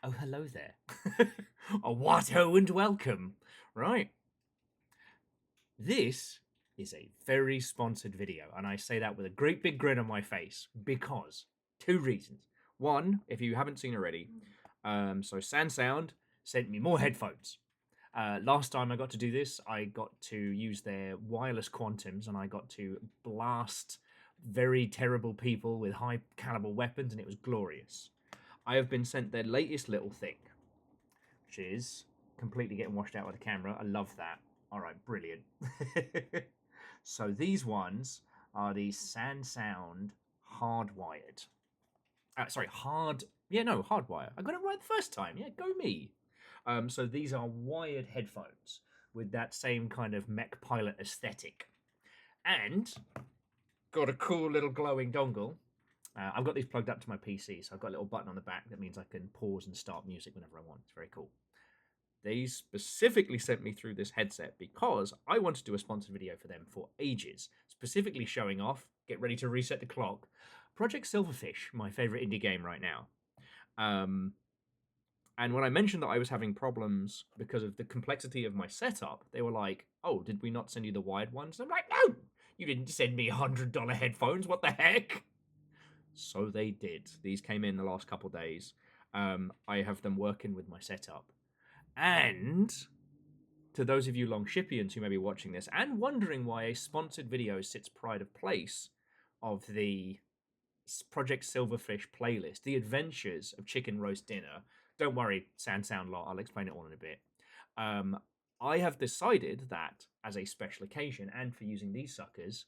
Oh, hello there. Oh, what ho and welcome. Right. This is a very sponsored video, and I say that with a great big grin on my face because two reasons. One, if you haven't seen already, so Sound sent me more headphones. Last time I got to do this, I got to use their wireless quantums, and I got to blast very terrible people with high caliber weapons, and it was glorious. I have been sent their latest little thing, which is completely getting washed out by the camera. I love that. All right, brilliant. So these ones are the Sound hardwired. Hardwire. I got it right the first time. Yeah, go me. So these are wired headphones with that same kind of mech pilot aesthetic. And got a cool little glowing dongle. I've got these plugged up to my PC, so I've got a little button on the back that means I can pause and start music whenever I want. It's very cool. They specifically sent me through this headset because I wanted to do a sponsored video for them for ages, specifically showing off, get ready to reset the clock, Project Silverfish, my favorite indie game right now. And when I mentioned that I was having problems because of the complexity of my setup, they were like, oh, did we not send you the wired ones? And I'm like, no, you didn't send me $100 headphones. What the heck? So they did. These came in the last couple days. I have them working with my setup. And to those of you Longshipians who may be watching this and wondering why a sponsored video sits pride of place of the Project Silverfish playlist, The Adventures of Chicken Roast Dinner, don't worry, sound lot, I'll explain it all in a bit. I have decided that as a special occasion and for using these suckers,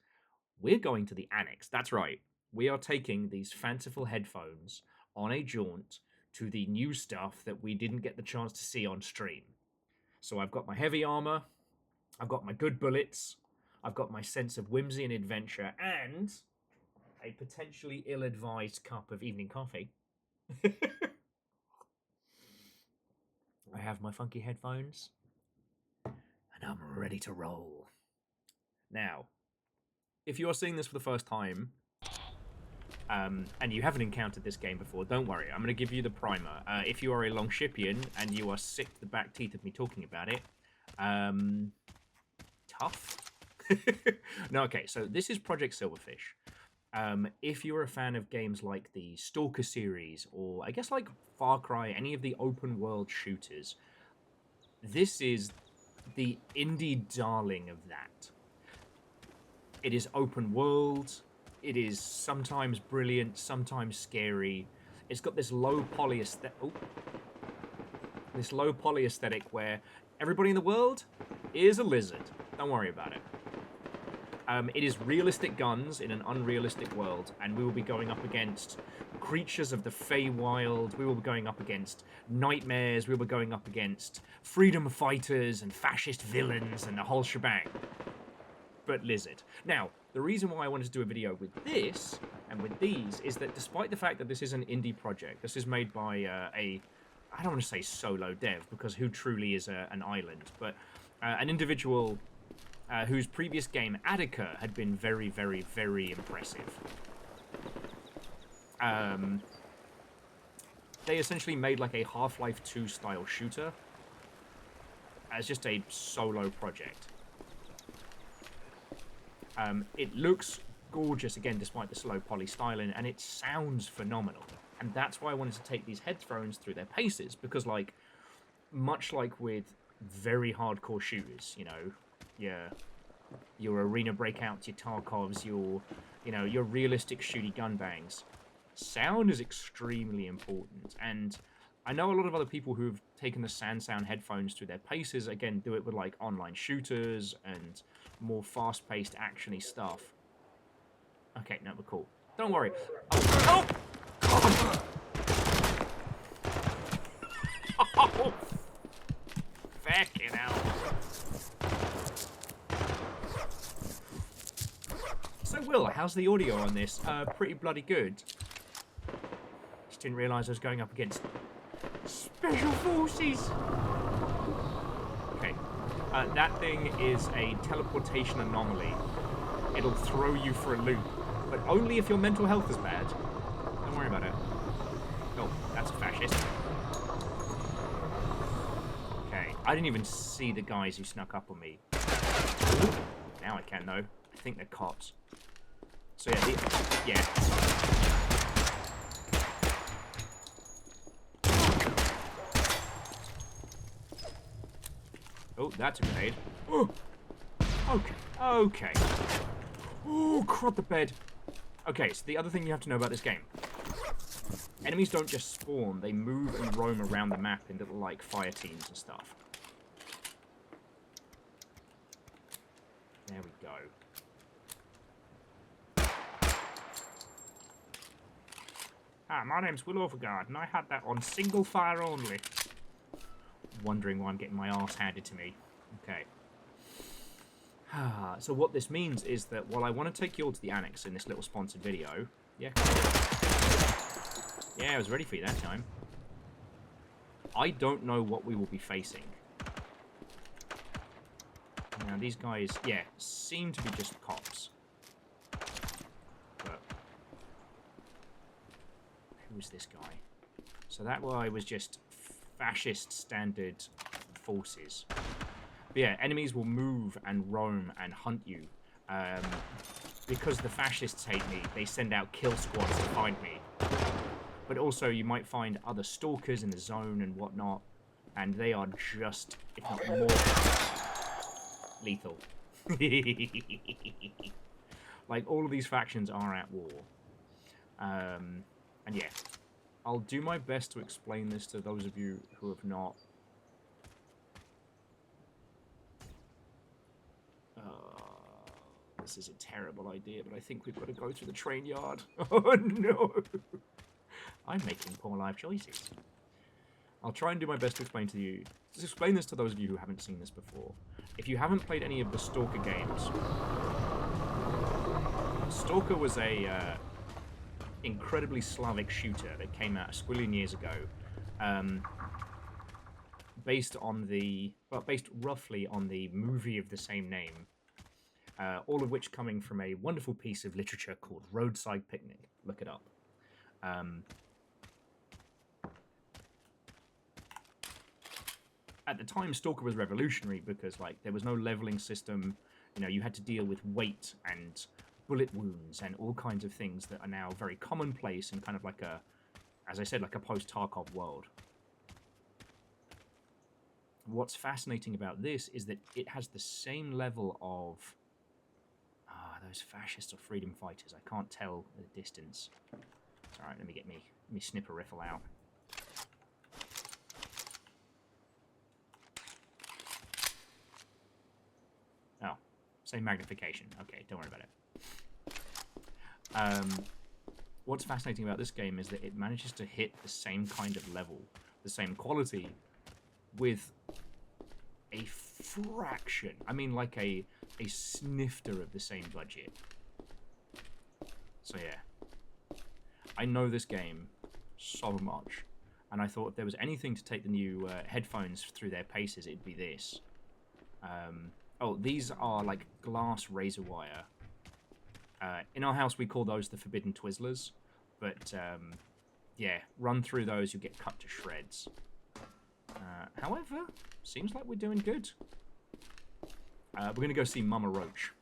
we're going to the Annex. That's right. We are taking these fanciful headphones on a jaunt to the new stuff that we didn't get the chance to see on stream. So I've got my heavy armor, I've got my good bullets, I've got my sense of whimsy and adventure, and a potentially ill-advised cup of evening coffee. I have my funky headphones, and I'm ready to roll. Now, if you are seeing this for the first time, and you haven't encountered this game before, don't worry. I'm going to give you the primer. If you are a Longshipian and you are sick to the back teeth of me talking about it, tough? No, okay, so this is Project Silverfish. If you're a fan of games like the Stalker series, or I guess like Far Cry, any of the open world shooters, this is the indie darling of that. It is open world. It is sometimes brilliant, sometimes scary. It's got this low poly aesthetic. This low poly aesthetic where everybody in the world is a lizard. Don't worry about it. It is realistic guns in an unrealistic world, and we will be going up against creatures of the Feywild. We will be going up against nightmares. We will be going up against freedom fighters and fascist villains and the whole shebang. But lizard. Now, the reason why I wanted to do a video with this and with these is that despite the fact that this is an indie project, this is made by I don't want to say solo dev, because who truly is an island, but an individual whose previous game, Attica, had been very, very, very impressive. They essentially made like a Half-Life 2 style shooter as just a solo project. It looks gorgeous, again, despite the slow poly styling, and it sounds phenomenal. And that's why I wanted to take these headphones through their paces, because, like, much like with very hardcore shooters, you know, your arena breakouts, your Tarkovs, your realistic shooty gun bangs, sound is extremely important. And I know a lot of other people who've taken the Sound headphones through their paces, again, do it with, like, online shooters and more fast-paced, action-y stuff. Okay, no, we're cool. Don't worry. Oh! Oh! Oh! Fucking hell. So, Will, how's the audio on this? Pretty bloody good. Just didn't realise I was going up against Special Forces! Okay. That thing is a teleportation anomaly. It'll throw you for a loop, but only if your mental health is bad. Don't worry about it. Oh, that's a fascist. I didn't even see the guys who snuck up on me. Now I can, though. I think they're cops. So, yeah. Oh, that's a grenade. Oh, okay. Oh, crud the bed. Okay, so the other thing you have to know about this game. Enemies don't just spawn, they move and roam around the map in little, like, fire teams and stuff. There we go. Hi, my name's Will Overguard, and I had that on single fire only. Wondering why I'm getting my arse handed to me. Okay. So what this means is that while I want to take you all to the Annex in this little sponsored video... Yeah, I was ready for you that time. I don't know what we will be facing. Now, these guys, yeah, seem to be just cops. But... who's this guy? So that guy was just fascist standard forces. But yeah, enemies will move and roam and hunt you. Because the fascists hate me, they send out kill squads to find me. But also, you might find other stalkers in the zone and whatnot, and they are just, if not more, lethal. Like, all of these factions are at war. And yeah, I'll do my best to explain this to those of you who have not. This is a terrible idea, but I think we've got to go through the train yard. Oh no! I'm making poor life choices. I'll try and do my best to explain to you. Just explain this to those of you who haven't seen this before. If you haven't played any of the Stalker games, Stalker was a incredibly Slavic shooter that came out a squillion years ago, based roughly on the movie of the same name. All of which coming from a wonderful piece of literature called Roadside Picnic. Look it up. At the time, Stalker was revolutionary because, like, there was no leveling system. You know, you had to deal with weight and bullet wounds and all kinds of things that are now very commonplace in kind of like a, as I said, like a post-Tarkov world. What's fascinating about this is that it has the same level of... those fascists or freedom fighters. I can't tell at a distance. It's alright, let me snip a riffle out. Oh, same magnification. Okay, don't worry about it. What's fascinating about this game is that it manages to hit the same kind of level, the same quality, with a fraction. I mean, like a snifter of the same budget. So yeah, I know this game so much, and I thought if there was anything to take the new headphones through their paces, it'd be this. Oh, these are like glass razor wire. In our house, we call those the forbidden Twizzlers, but yeah, run through those, you get cut to shreds. However, seems like we're doing good. We're going to go see Mama Roach,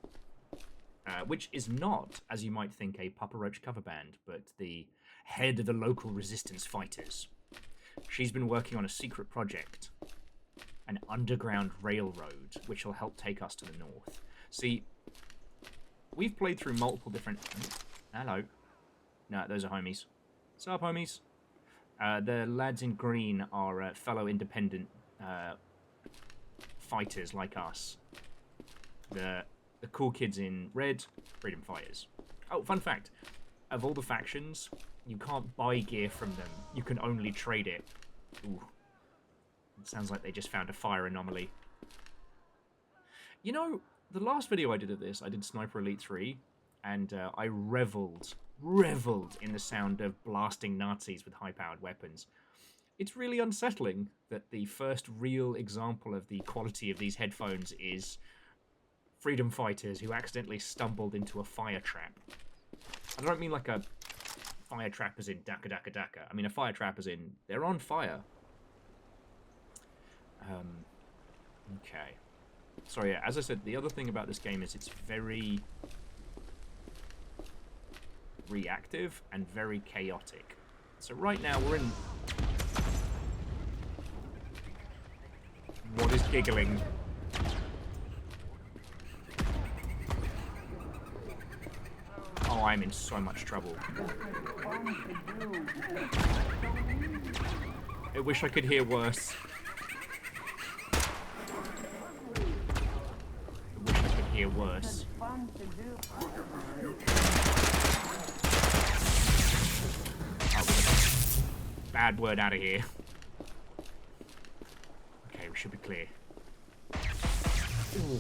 which is not, as you might think, a Papa Roach cover band, but the head of the local resistance fighters. She's been working on a secret project, an underground railroad, which will help take us to the north. See, we've played through multiple different... Hello. No, those are homies. What's up, homies? The lads in green are fellow independent fighters like us. The cool kids in red, freedom fighters. Oh, fun fact. Of all the factions, you can't buy gear from them. You can only trade it. Ooh. It sounds like they just found a fire anomaly. You know, the last video I did of this, I did Sniper Elite 3, and I reveled in the sound of blasting Nazis with high-powered weapons. It's really unsettling that the first real example of the quality of these headphones is freedom fighters who accidentally stumbled into a fire trap. I don't mean like a fire trap as in Daka Daka Daka. I mean a fire trap as in they're on fire. Okay. So yeah, as I said, the other thing about this game is it's very reactive and very chaotic. So right now we're in... What is giggling? Oh, I'm in so much trouble. I wish I could hear worse. I wish I could hear worse. Bad word out of here. Okay, we should be clear. Ooh.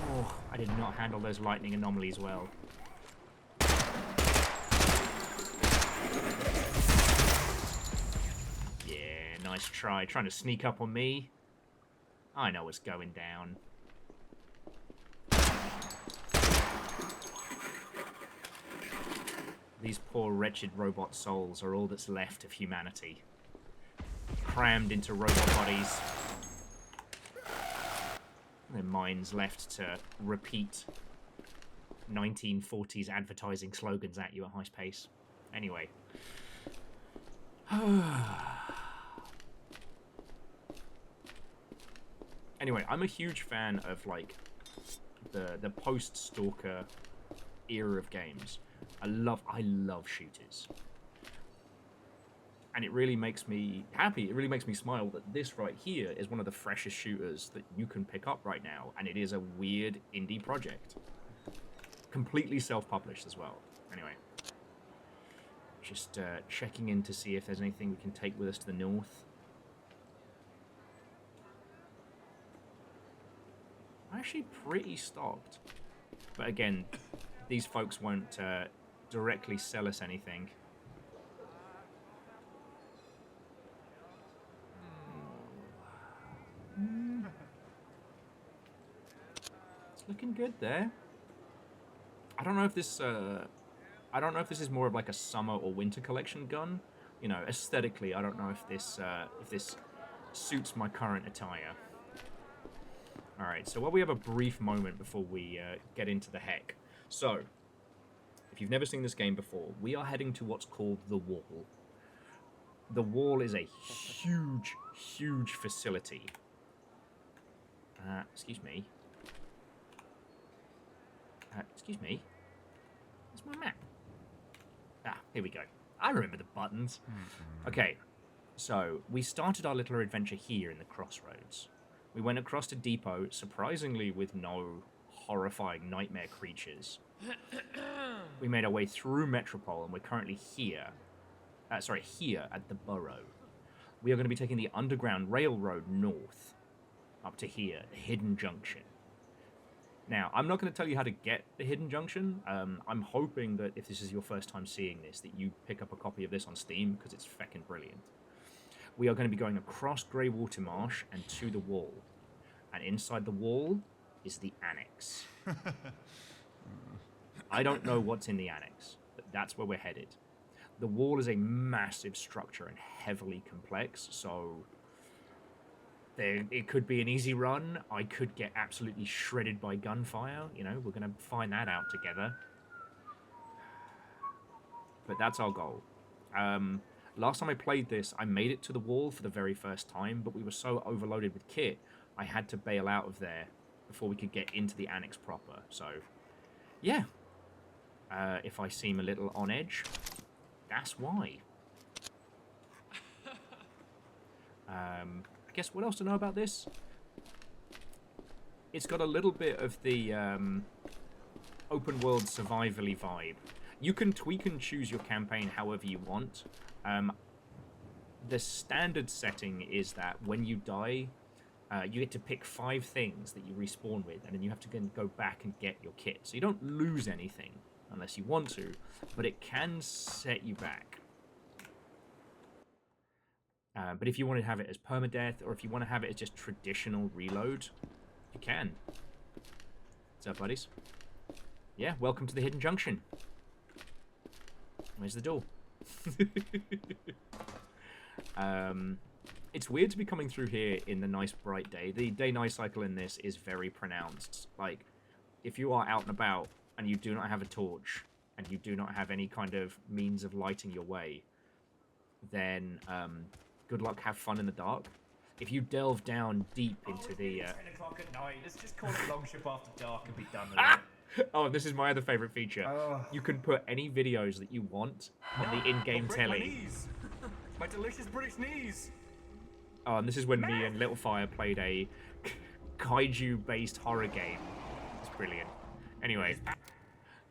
Oh, I did not handle those lightning anomalies well. Yeah, nice try. Trying to sneak up on me. I know what's going down. These poor, wretched robot souls are all that's left of humanity. Crammed into robot bodies. Their minds left to repeat 1940s advertising slogans at you at high pace. Anyway. Anyway, I'm a huge fan of, like, the post-Stalker era of games. I love shooters. And it really makes me happy. It really makes me smile that this right here is one of the freshest shooters that you can pick up right now. And it is a weird indie project. Completely self-published as well. Anyway. Just checking in to see if there's anything we can take with us to the north. I'm actually pretty stocked. But again, these folks won't directly sell us anything. It's looking good there. I don't know if this is more of like a summer or winter collection gun. You know, aesthetically, I don't know if this suits my current attire. All right, so while we have a brief moment before we get into the heck. So, if you've never seen this game before, we are heading to what's called the Wall. The Wall is a huge, huge facility. Excuse me. Excuse me. Where's my map? Ah, here we go. I remember the buttons. Okay, so we started our little adventure here in the crossroads. We went across to Depot, surprisingly with no horrifying nightmare creatures. We made our way through Metropole, and we're currently here. Here at the Burrow. We are going to be taking the Underground Railroad north, up to here, the Hidden Junction. Now, I'm not going to tell you how to get the Hidden Junction. I'm hoping that if this is your first time seeing this, that you pick up a copy of this on Steam, because it's feckin' brilliant. We are going to be going across Greywater Marsh and to the Wall. And inside the Wall is the Annex. I don't know what's in the Annex, but that's where we're headed. The Wall is a massive structure and heavily complex, so it could be an easy run. I could get absolutely shredded by gunfire. You know, we're going to find that out together. But that's our goal. Last time I played this, I made it to the Wall for the very first time, but we were so overloaded with kit, I had to bail out of there before we could get into the Annex proper. So, yeah. If I seem a little on edge, that's why. I guess what else to know about this? It's got a little bit of the open world survival-y vibe. You can tweak and choose your campaign however you want. The standard setting is that when you die, you get to pick 5 things that you respawn with, and then you have to go back and get your kit. So you don't lose anything unless you want to, but it can set you back. But if you want to have it as permadeath, or if you want to have it as just traditional reload, you can. What's up, buddies? Yeah, welcome to the Hidden Junction. Where's the door? It's weird to be coming through here in the nice bright day. The day-night cycle in this is very pronounced. Like, if you are out and about and you do not have a torch and you do not have any kind of means of lighting your way, then good luck, have fun in the dark. If you delve down deep into the... 10 o'clock at night. Let's just call it Longship After Dark and be done with it. Oh, this is my other favourite feature. You can put any videos that you want on the in-game telly. My delicious British knees. Oh, and this is when me and Littlefire played a kaiju-based horror game. It's brilliant. Anyway,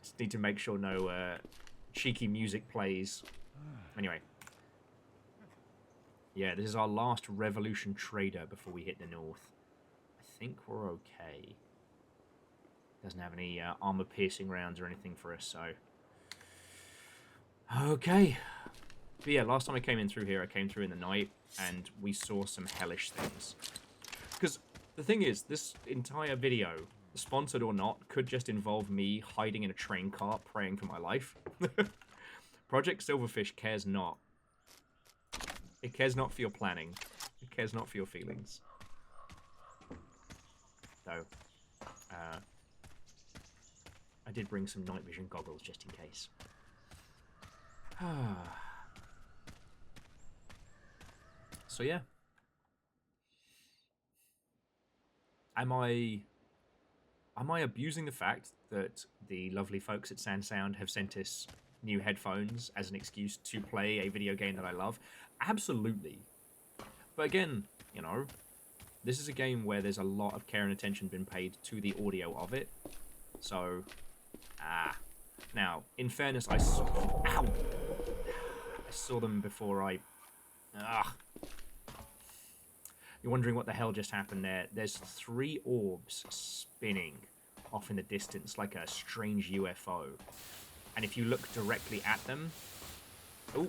just need to make sure no cheeky music plays. Anyway. Yeah, this is our last Revolution Trader before we hit the north. I think we're okay. Doesn't have any armor-piercing rounds or anything for us, so... Okay. But yeah, last time I came in through here, I came through in the night, and we saw some hellish things. Because the thing is, this entire video, sponsored or not, could just involve me hiding in a train car praying for my life. Project Silverfish cares not. It cares not for your planning. It cares not for your feelings. Though, I did bring some night vision goggles just in case. So yeah. Am I abusing the fact that the lovely folks at SANWEAR have sent us new headphones as an excuse to play a video game that I love? Absolutely. But again, you know, this is a game where there's a lot of care and attention been paid to the audio of it. So, now, in fairness, I saw them before I... You're wondering what the hell just happened there. There's 3 orbs spinning off in the distance like a strange UFO. And if you look directly at them... Oh,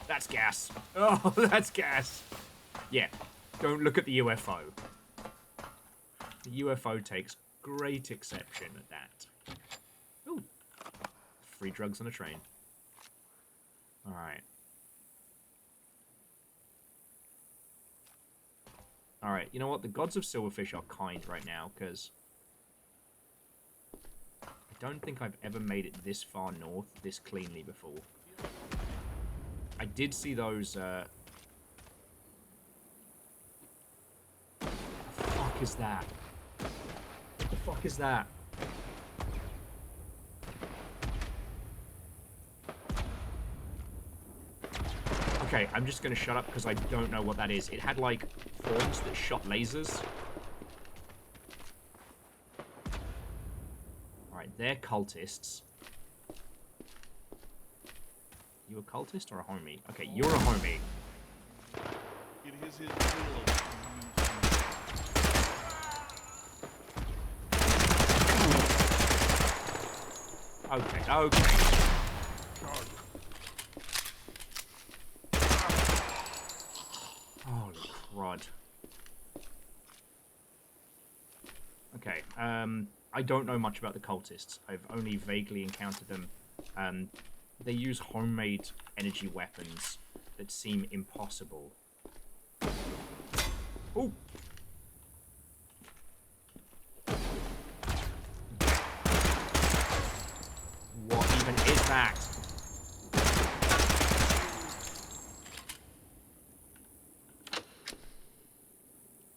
that's gas. Oh, that's gas. Yeah, don't look at the UFO. The UFO takes great exception at that. Ooh, free drugs on a train. Alright. Alright, you know what? The gods of Silverfish are kind right now, because I don't think I've ever made it this far north this cleanly before. I did see those, What the fuck is that? What the fuck is that? Okay, I'm just gonna shut up because I don't know what that is. It had, like, forms that shot lasers. Alright, they're cultists. You a cultist or a homie? Okay, you're a homie. It is his will. Okay, okay. Holy crud. Okay, I don't know much about the cultists. I've only vaguely encountered them. They use homemade energy weapons that seem impossible. Ooh! What even is that?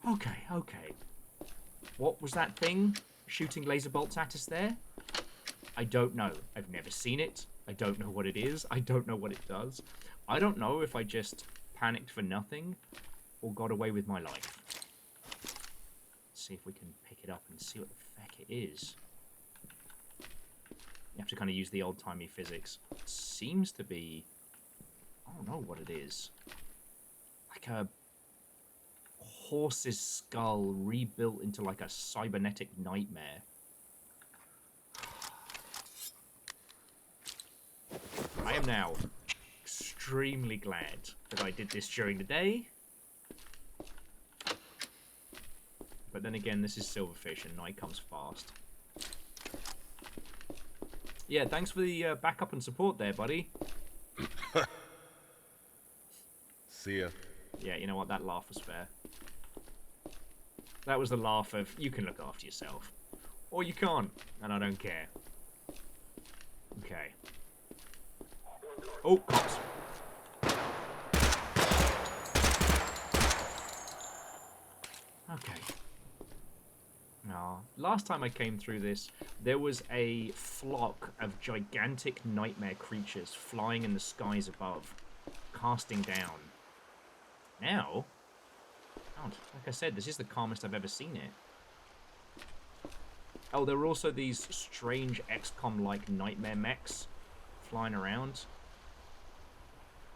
Okay, okay. What was that thing shooting laser bolts at us there? I don't know. I've never seen it. I don't know what it is. I don't know what it does. I don't know if I just panicked for nothing or got away with my life. Let's see if we can pick it up and see what the feck it is. You have to kind of use the old-timey physics. It seems to be... I don't know what it is. Like a horse's skull rebuilt into like a cybernetic nightmare. I am now extremely glad that I did this during the day. But then again, this is Silverfish and night comes fast. Yeah, thanks for the backup and support there, buddy. See ya. Yeah, you know what? That laugh was fair. That was the laugh of, you can look after yourself. Or you can't, and I don't care. Okay. Oh, cops. Okay. Now, last time I came through this, there was a flock of gigantic nightmare creatures flying in the skies above, casting down. Now, like I said, this is the calmest I've ever seen it. Oh, there were also these strange XCOM-like nightmare mechs flying around.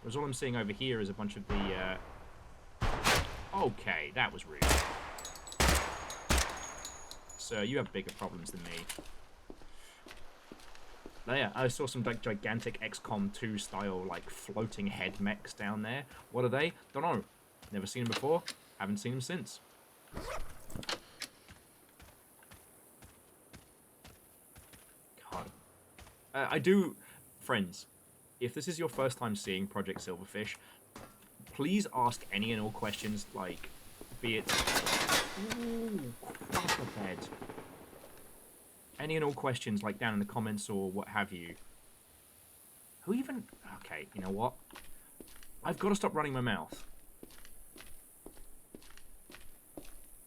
Whereas all I'm seeing over here is a bunch of the, Okay, that was rude. Sir, you have bigger problems than me. There, I saw some like gigantic XCOM 2 style, like, floating head mechs down there. What are they? Don't know. Never seen them before. Haven't seen them since. God. I do... Friends, if this is your first time seeing Project Silverfish, please ask any and all questions, like, be it... Ooh, quite a bed. Any and all questions, like, down in the comments or what have you. Who even... Okay, you know what? I've got to stop running my mouth.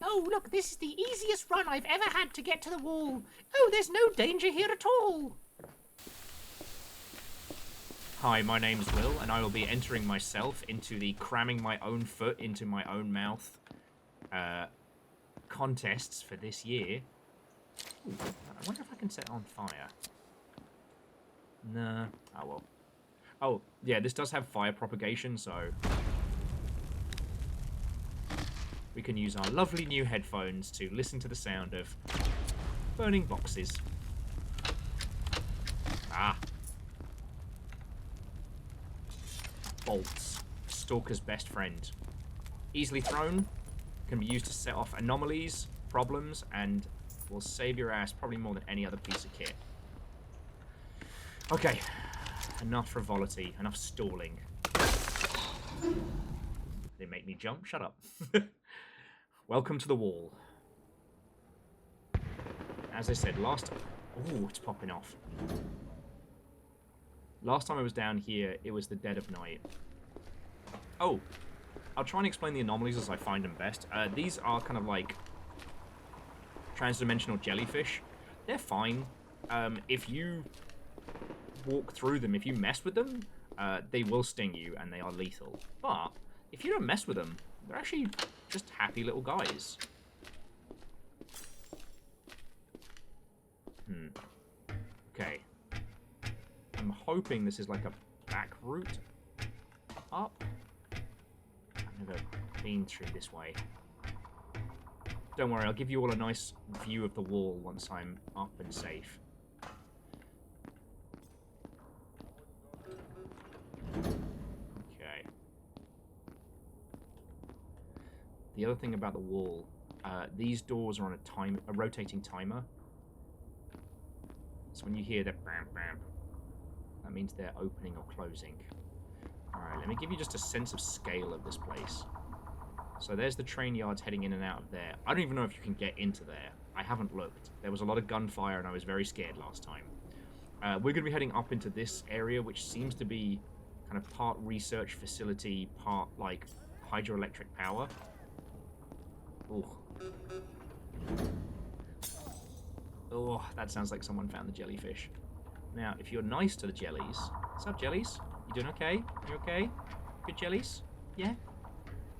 Oh, look, this is the easiest run I've ever had to get to the wall. Oh, there's no danger here at all. Hi, my name's Will, and I will be entering myself into the cramming my own foot into my own mouth contests for this year. Ooh, I wonder if I can set it on fire. Nah. Oh, well. Oh, yeah, this does have fire propagation, so... we can use our lovely new headphones to listen to the sound of burning boxes. Ah. Bolts. Stalker's best friend. Easily thrown. Can be used to set off anomalies, problems, and will save your ass probably more than any other piece of kit. Okay. Enough frivolity. Enough stalling. They make me jump? Shut up. Welcome to the wall. As I said, last... Ooh, it's popping off. Last time I was down here, it was the dead of night. Oh, I'll try and explain the anomalies as I find them best. These are kind of like transdimensional jellyfish. They're fine. If you walk through them, if you mess with them, they will sting you and they are lethal. But if you don't mess with them, they're actually just happy little guys. Okay. I'm hoping this is like a back route up. I've never been through this way. Don't worry, I'll give you all a nice view of the wall once I'm up and safe. Okay. The other thing about the wall, these doors are on a rotating timer. So when you hear that bam bam, that means they're opening or closing. Alright, let me give you just a sense of scale of this place. So there's the train yards heading in and out of there. I don't even know if you can get into there. I haven't looked. There was a lot of gunfire and I was very scared last time. We're going to be heading up into this area, which seems to be kind of part research facility, part, like, hydroelectric power. Ooh. Oh, that sounds like someone found the jellyfish. Now, if you're nice to the jellies... What's up, jellies? You doing okay? You okay? Good jellies? Yeah?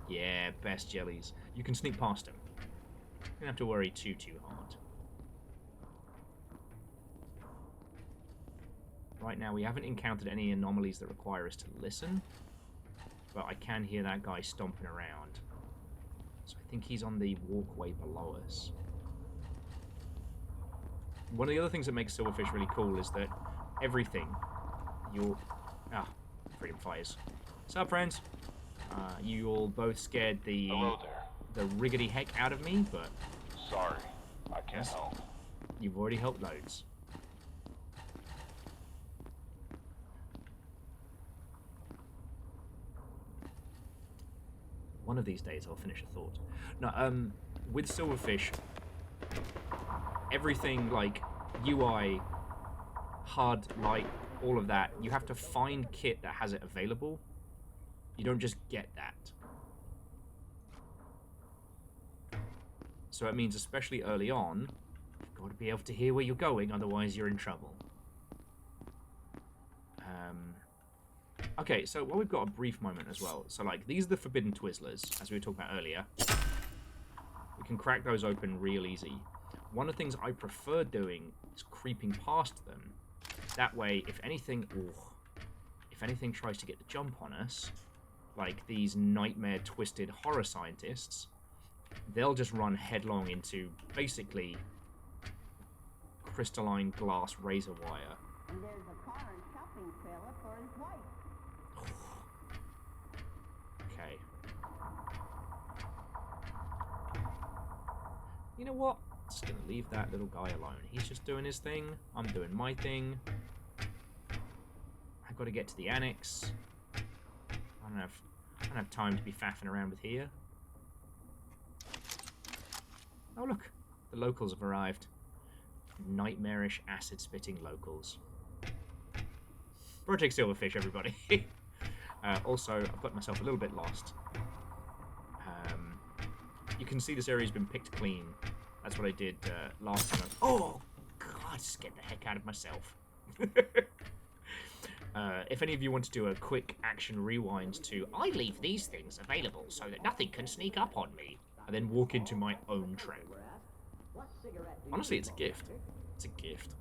Yeah, best jellies. You can sneak past them. You don't have to worry too hard. Right now, we haven't encountered any anomalies that require us to listen. But I can hear that guy stomping around. So I think he's on the walkway below us. One of the other things that makes Silverfish really cool is that everything... freedom fighters. What's up, friends? You all both scared the... Hello there. The riggedy heck out of me, but... Sorry, I can't help. You've already helped loads. One of these days I'll finish a thought. No, with Silverfish, everything like UI, HUD, light, all of that, you have to find kit that has it available. You don't just get that. So it means, especially early on, you've got to be able to hear where you're going, otherwise you're in trouble. Okay, so we've got a brief moment as well. So, like, these are the forbidden Twizzlers, as we were talking about earlier. We can crack those open real easy. One of the things I prefer doing is creeping past them. That way, if anything tries to get the jump on us, like these nightmare twisted horror scientists, they'll just run headlong into basically crystalline glass razor wire. And there's a car and shopping trailer for his wife. Okay. You know what? Just gonna leave that little guy alone. He's just doing his thing. I'm doing my thing. I've got to get to the Annex. I don't have time to be faffing around with here. Oh look, the locals have arrived. Nightmarish acid-spitting locals. Project Silverfish, everybody. Also, I've got myself a little bit lost. You can see this area's been picked clean. That's what I did last time. Oh, God, scared the heck out of myself. If any of you want to do a quick action rewind to, I leave these things available so that nothing can sneak up on me, and then walk into my own trap. Honestly, it's a gift. It's a gift.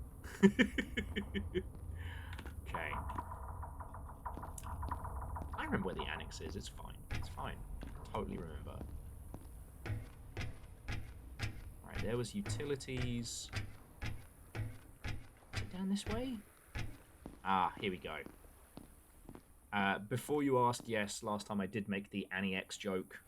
Okay. I remember where the Annex is. It's fine. It's fine. Totally remember. Alright, there was utilities. Is it down this way? Ah, here we go. Before you ask, yes, last time I did make the Annex joke.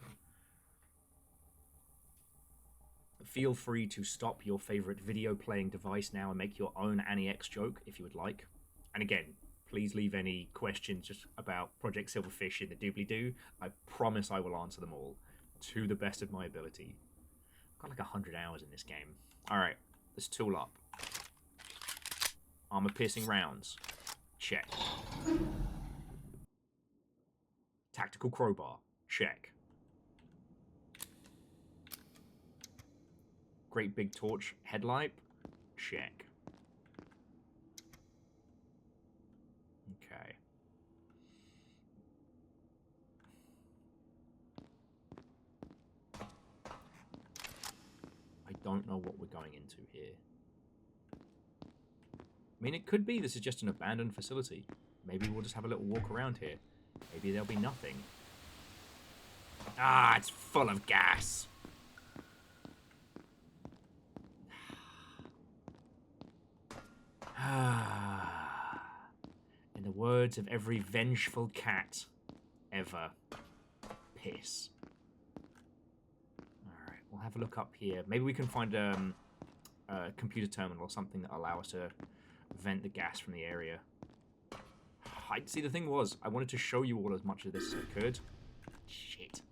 Feel free to stop your favorite video playing device now and make your own Annex joke if you would like. And again, please leave any questions just about Project Silverfish in the doobly-doo. I promise I will answer them all to the best of my ability. I've got like 100 hours in this game. Alright, let's tool up. Armor-piercing rounds. Check. Tactical crowbar. Check. Great big torch headlight. Check. Okay. I don't know what we're going into here. I mean, it could be this is just an abandoned facility. Maybe we'll just have a little walk around here. Maybe there'll be nothing. Ah, it's full of gas. In the words of every vengeful cat ever, piss. Alright, we'll have a look up here. Maybe we can find a computer terminal or something that allow us to vent the gas from the area. See, the thing was, I wanted to show you all as much of this as I could. Shit.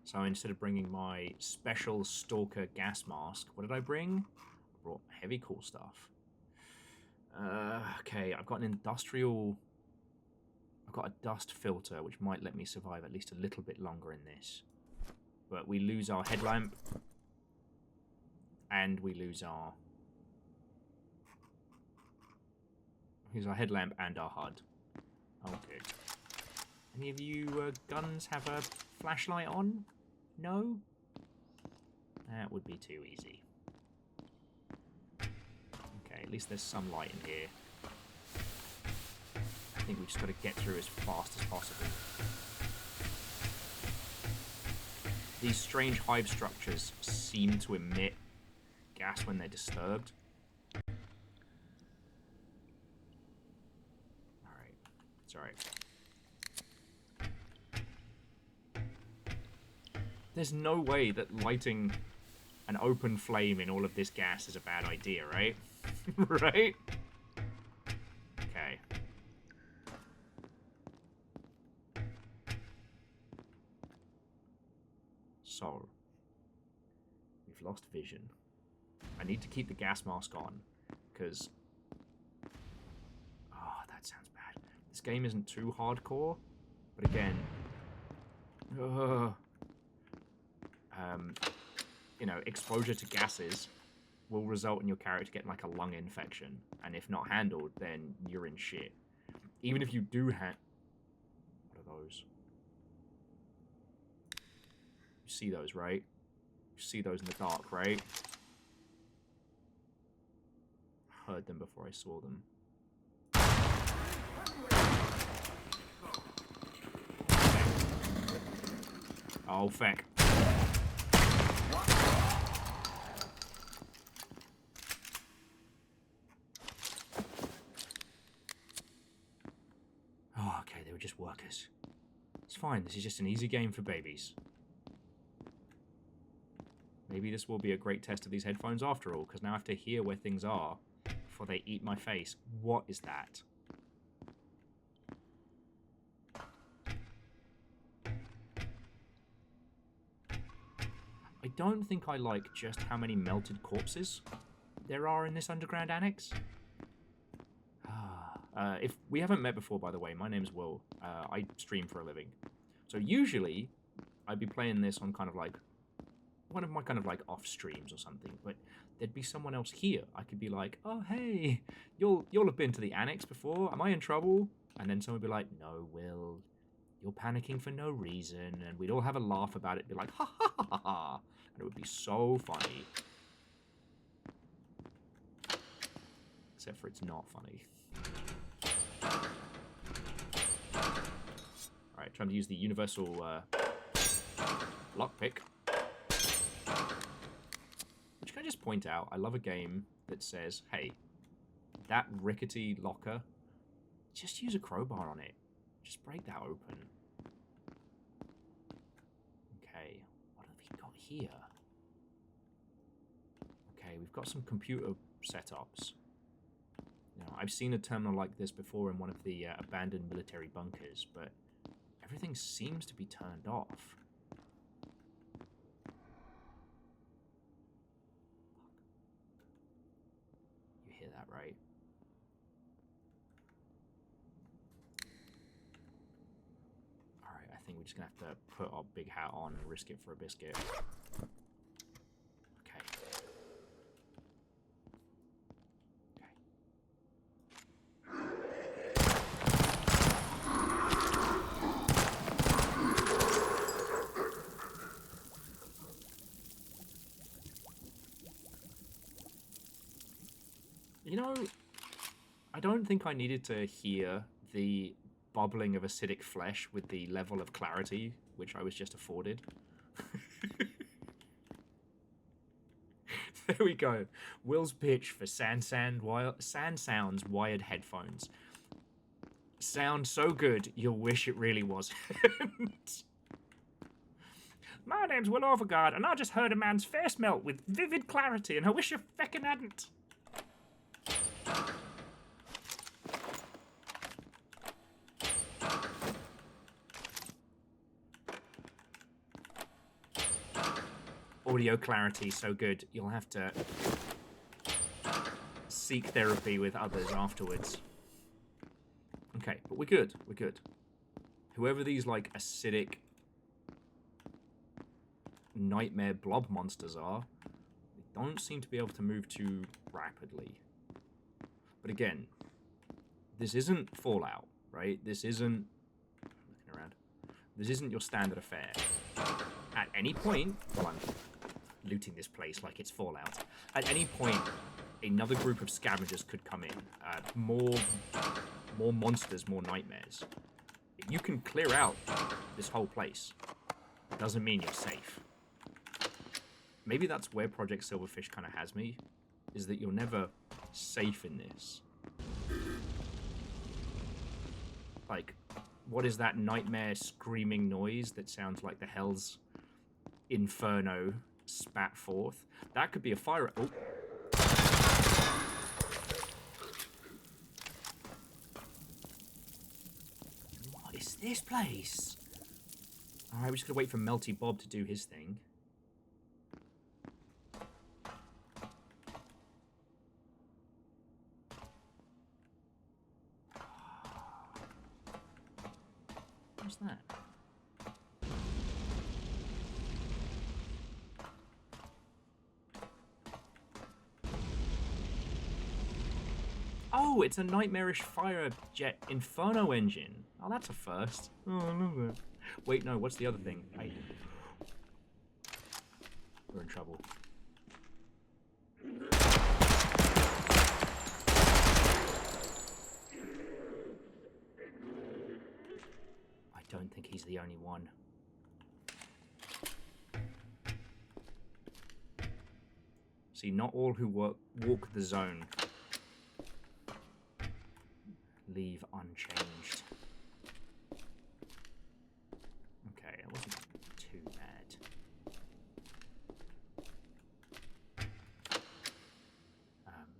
So instead of bringing my special stalker gas mask, what did I bring? I brought heavy cool stuff. Okay, I've got an industrial... I've got a dust filter, which might let me survive at least a little bit longer in this. But we lose our headlamp. And we lose our... Here's our headlamp and our HUD. Oh, good. Any of you guns have a flashlight on? No? That would be too easy. Okay, at least there's some light in here. I think we've just got to get through as fast as possible. These strange hive structures seem to emit gas when they're disturbed. Alright, it's alright. There's no way that lighting an open flame in all of this gas is a bad idea, right? Right? Okay. So, we've lost vision. I need to keep the gas mask on, because... Oh, that sounds bad. This game isn't too hardcore, but again... you know, exposure to gases will result in your character getting like a lung infection, and if not handled, then you're in shit. Even if you do what are those? You see those, right? You see those in the dark, right? I heard them before I saw them. Oh, feck. Oh, okay, they were just workers. It's fine, this is just an easy game for babies. Maybe this will be a great test of these headphones after all, because now I have to hear where things are before they eat my face. What is that? I don't think I like just how many melted corpses there are in this underground annex. If we haven't met before, by the way, my name's Will. I stream for a living. So usually, I'd be playing this on kind of like, one of my kind of like off streams or something, but there'd be someone else here. I could be like, oh, hey, you'll have been to the annex before. Am I in trouble? And then someone would be like, no, Will, you're panicking for no reason. And we'd all have a laugh about it, be like, ha ha ha ha ha. And it would be so funny. Except for it's not funny. Alright, trying to use the universal lockpick. Which can I just point out, I love a game that says, hey, that rickety locker, just use a crowbar on it. Just break that open. Okay, what have we got here? Okay, we've got some computer setups. You know, I've seen a terminal like this before in one of the abandoned military bunkers, but everything seems to be turned off. You hear that, right? Alright, I think we're just gonna have to put our big hat on and risk it for a biscuit. Okay. You know, I don't think I needed to hear the bubbling of acidic flesh with the level of clarity which I was just afforded. There we go. Will's pitch for SANSounds wired headphones. Sound so good, you'll wish it really wasn't. My name's Will Overguard, and I just heard a man's face melt with vivid clarity, and I wish you feckin' hadn't. Audio clarity so good, you'll have to seek therapy with others afterwards. Okay, but we're good, we're good. Whoever these, like, acidic nightmare blob monsters are, they don't seem to be able to move too rapidly. But again, this isn't Fallout, right? This isn't... looking around. This isn't your standard affair. At any point... well, I'm looting this place like it's Fallout. At any point, another group of scavengers could come in. More monsters, more nightmares. You can clear out this whole place. It doesn't mean you're safe. Maybe that's where Project Silverfish kind of has me, is that you're never safe in this. Like, what is that nightmare screaming noise that sounds like the hell's inferno spat forth? That could be a fire... oh. What is this place? Alright, we're just gonna wait for Melty Bob to do his thing. What's that? Oh, it's a nightmarish fire jet inferno engine. Oh, that's a first. Oh, I love that. Wait, no, what's the other thing? We're in trouble. I don't think he's the only one. See, not all who walk the zone leave unchanged. Okay, it wasn't too bad.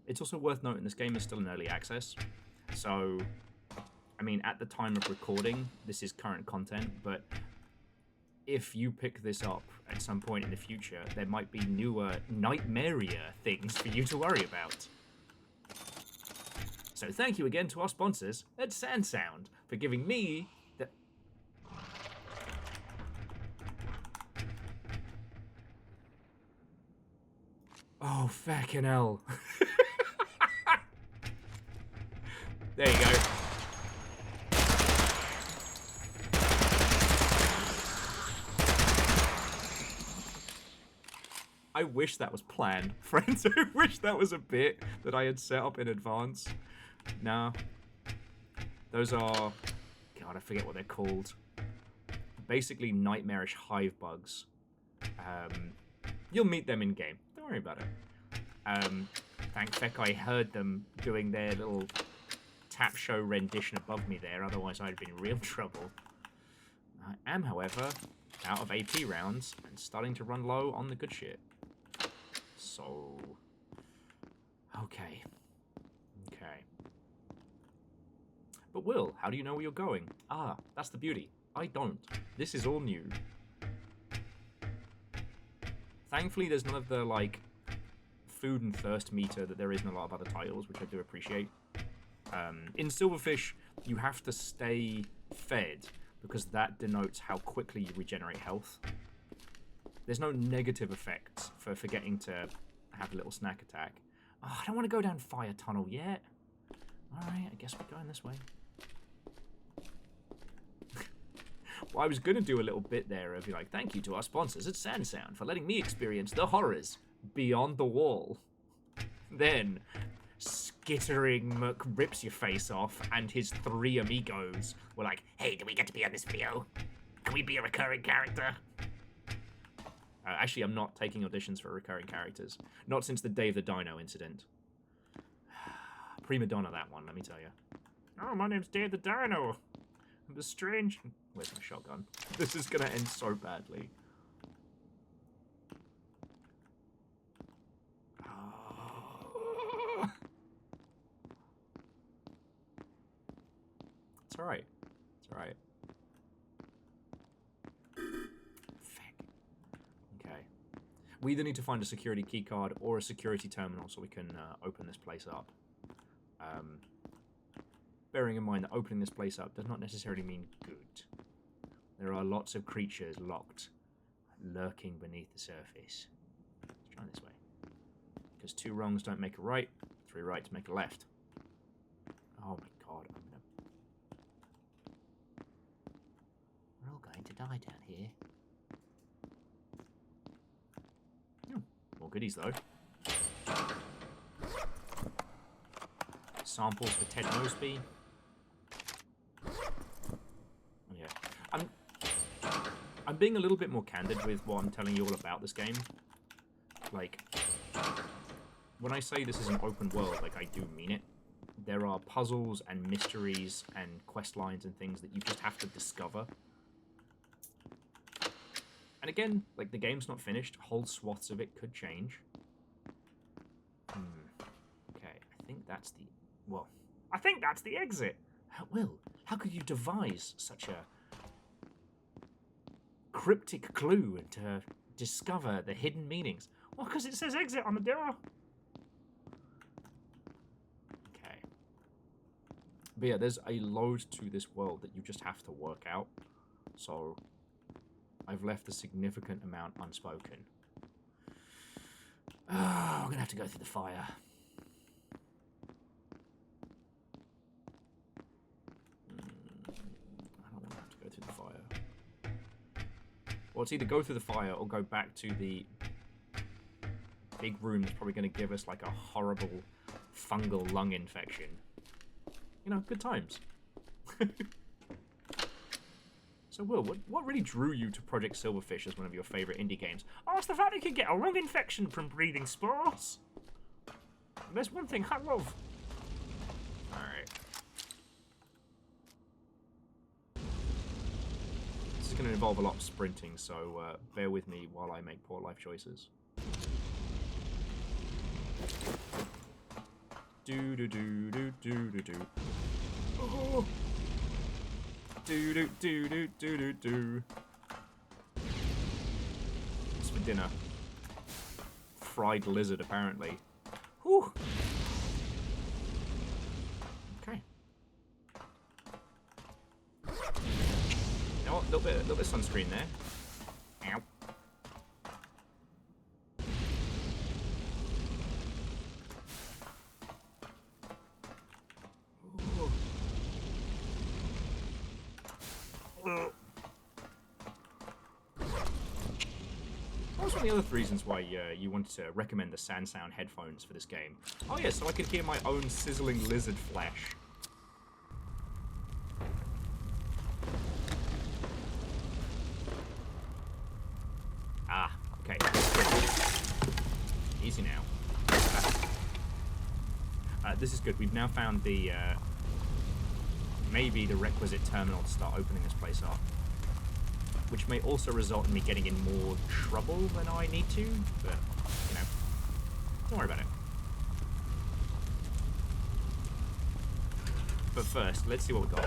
It's also worth noting this game is still in early access, so I mean, at the time of recording, this is current content, but if you pick this up at some point in the future, there might be newer, nightmarier things for you to worry about. So thank you again to our sponsors at SANWEAR for giving me the... Oh, fucking hell. There you go. I wish that was planned, friends. I wish that was a bit that I had set up in advance. Nah. Those are... God, I forget what they're called. Basically nightmarish hive bugs. You'll meet them in-game. Don't worry about it. Thank feck I heard them doing their little tap show rendition above me there, otherwise I'd have been in real trouble. I am, however, out of AP rounds and starting to run low on the good shit. So... Okay. Okay. But Will, how do you know where you're going? Ah, that's the beauty. I don't. This is all new. Thankfully, there's none of the, like, food and thirst meter that there is in a lot of other titles, which I do appreciate. In Silverfish, you have to stay fed, because that denotes how quickly you regenerate health. There's no negative effects for forgetting to have a little snack attack. Oh, I don't want to go down fire tunnel yet. Alright, I guess we're going this way. Well, I was going to do a little bit there of, like, thank you to our sponsors at SANWEAR for letting me experience the horrors beyond the wall. Then, Skittering Muck rips your face off, and his 3 amigos were like, hey, do we get to be on this video? Can we be a recurring character? Actually, I'm not taking auditions for recurring characters. Not since the Day of the Dino incident. Prima donna, that one, let me tell you. Oh, my name's Day of the Dino. I'm a strange... Where's my shotgun? This is gonna end so badly. It's alright. It's alright. Okay. We either need to find a security keycard or a security terminal so we can open this place up. Bearing in mind that opening this place up does not necessarily mean good. There are lots of creatures locked, lurking beneath the surface. Let's try this way. Because 2 wrongs don't make a right, 3 rights make a left. Oh my god, we're all going to die down here. More goodies though. Samples for Ted Mosby. Yeah. I'm being a little bit more candid with what I'm telling you all about this game. Like, when I say this is an open world, like, I do mean it. There are puzzles and mysteries and quest lines and things that you just have to discover. And again, like, the game's not finished. Whole swaths of it could change. Okay, I think that's the... Well, I think that's the exit! Will, how could you devise such a cryptic clue to discover the hidden meanings? Well, because it says exit on the door. Okay. But yeah, there's a load to this world that you just have to work out. So I've left a significant amount unspoken. Oh, I'm gonna have to go through the fire. I don't want to have to go through the fire. Well, it's either go through the fire or go back to the big room that's probably going to give us like a horrible fungal lung infection. You know, good times. So, Will, what really drew you to Project Silverfish as one of your favorite indie games? Oh, it's the fact you can get a lung infection from breathing spores. There's one thing I love. Alright. This is going to involve a lot of sprinting, so bear with me while I make poor life choices. Do do do do do do do. Oh. Do do do do do do do. What's for dinner? Fried lizard, apparently. Whew. Okay. You know what? Little bit of sunscreen there. Ow. What was one of the other reasons why you wanted to recommend the SANWEAR headphones for this game? Oh yeah, so I could hear my own sizzling lizard flesh. Ah, okay. Easy now. This is good. We've now found the maybe the requisite terminal to start opening this place up, which may also result in me getting in more trouble than I need to, but, you know, don't worry about it. But first, let's see what we got.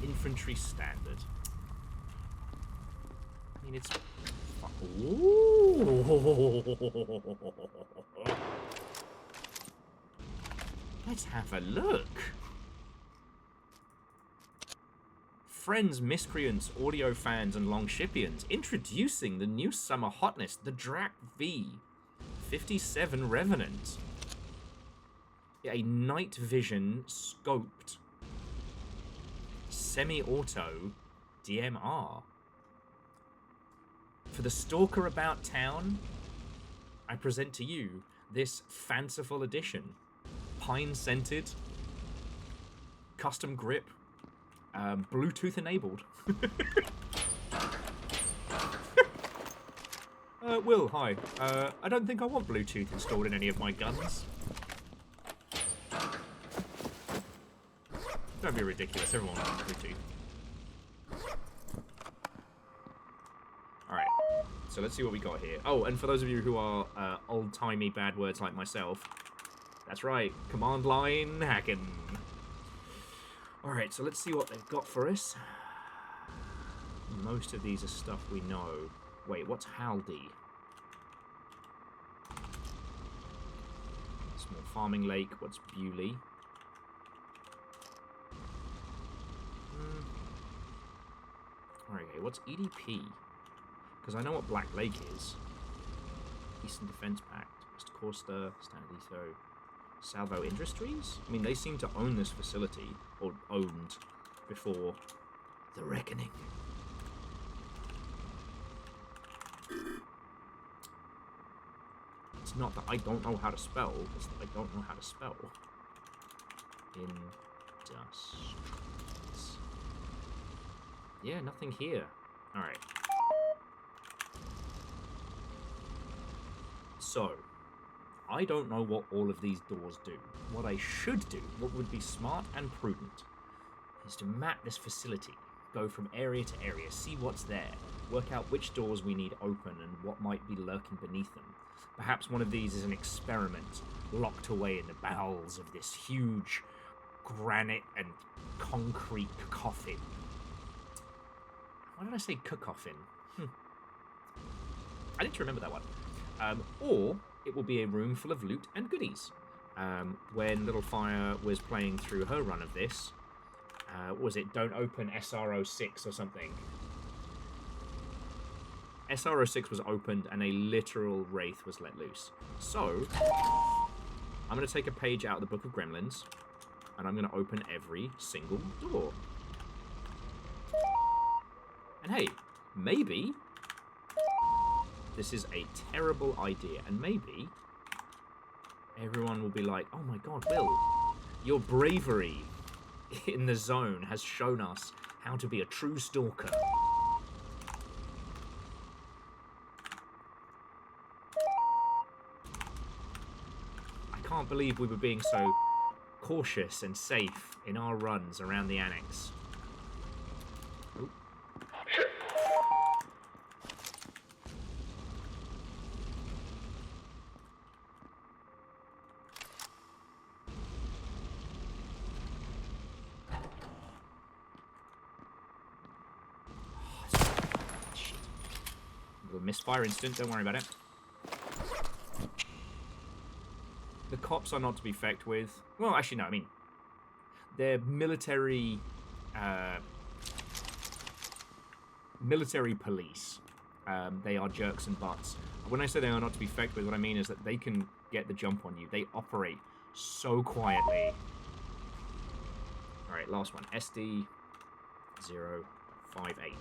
Infantry standard. I mean, it's... Ooh. Let's have a look. Friends, miscreants, audio fans, and longshipians, introducing the new summer hotness, the Drac V 57 Revenant. A night vision scoped semi-auto DMR. For the stalker about town, I present to you this fanciful edition. Pine-scented, custom grip, Bluetooth enabled. Will, hi. I don't think I want Bluetooth installed in any of my guns. Don't be ridiculous, everyone wants Bluetooth. Alright, so let's see what we got here. Oh, and for those of you who are old-timey bad words like myself, that's right, command line hacking. Alright, so let's see what they've got for us. Most of these are stuff we know. Wait, what's Haldy? Small farming lake, what's Bewley? Okay, what's EDP? Because I know what Black Lake is. Eastern Defense Pact, West Corster, Standard Etho, Salvo Industries? I mean, they seem to own this facility, or owned, before the Reckoning. It's not that I don't know how to spell, it's that I don't know how to spell. Industries. Yeah, nothing here. Alright. So, I don't know what all of these doors do. What I should do, what would be smart and prudent, is to map this facility, go from area to area, see what's there, work out which doors we need open and what might be lurking beneath them. Perhaps one of these is an experiment locked away in the bowels of this huge granite and concrete coffin. Why did I say coffin? I need to remember that one. Or it will be a room full of loot and goodies. When Little Fire was playing through her run of this, Was it don't open SRO6 or something? SRO6 was opened and a literal wraith was let loose. So, I'm going to take a page out of the Book of Gremlins and I'm going to open every single door. And hey, maybe this is a terrible idea, and maybe everyone will be like, oh my god, Will, your bravery in the zone has shown us how to be a true stalker. I can't believe we were being so cautious and safe in our runs around the Annex. Oh. Shit. A little misfire incident, don't worry about it. The cops are not to be fecked with. Well, actually, no, I mean, they're military police. They are jerks and butts. When I say they are not to be fecked with, what I mean is that they can get the jump on you. They operate so quietly. Alright, last one. SD 058.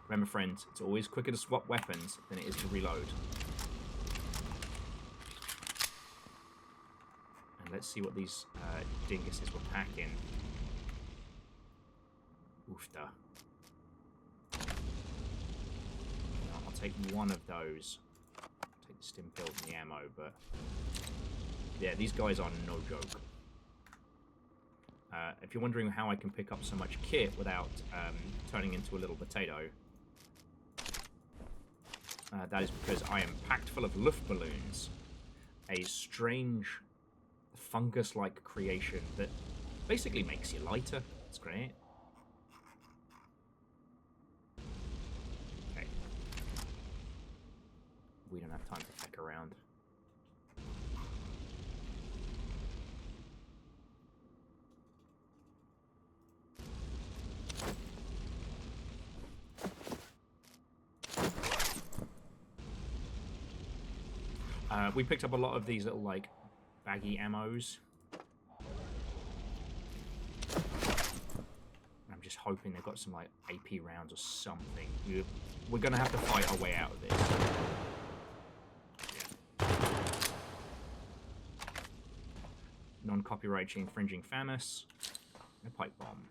Remember, friends, it's always quicker to swap weapons than it is to reload. And let's see what these dinguses were packing. Oofda. I'll take one of those. I'll take the stim pills and the ammo, but yeah, these guys are no joke. If you're wondering how I can pick up so much kit without turning into a little potato, that is because I am packed full of Luft balloons, a strange fungus-like creation that basically makes you lighter. It's great. Okay. We don't have time to feck around. We picked up a lot of these little, like, baggy ammos. I'm just hoping they've got some, like, AP rounds or something. We're going to have to fight our way out of this. Yeah. Non-copyright infringing FAMAS. A pipe bomb.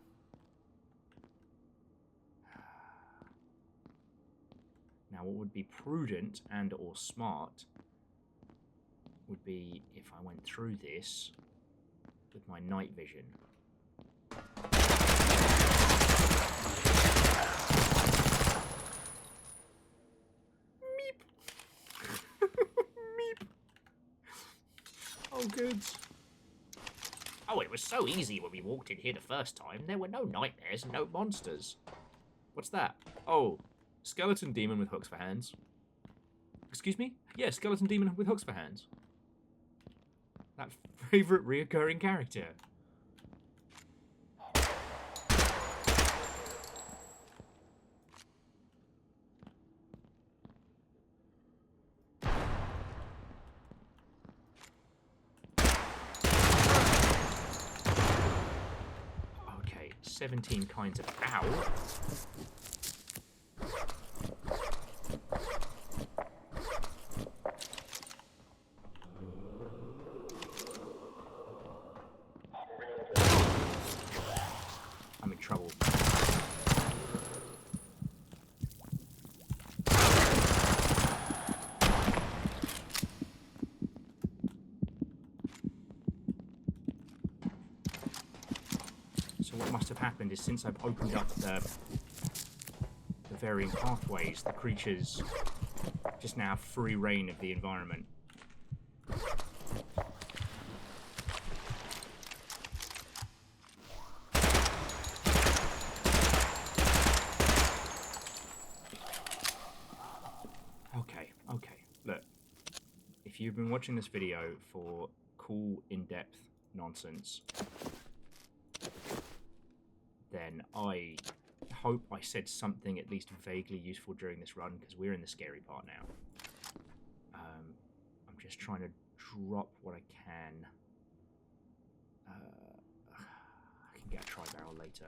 Now, what would be prudent and or smart would be if I went through this with my night vision. Meep. Meep. Oh, good. Oh, it was so easy when we walked in here the first time. There were no nightmares and no monsters. What's that? Oh, skeleton demon with hooks for hands. Excuse me? Yeah, skeleton demon with hooks for hands. That favorite reoccurring character. Okay, 17 kinds of ow. Trouble. So what must have happened is since I've opened up the varying pathways, the creatures just now have free reign of the environment. you've been watching this video for cool, in-depth nonsense, then I hope I said something at least vaguely useful during this run, because we're in the scary part now. I'm just trying to drop what I can. I can get a tri-barrel later.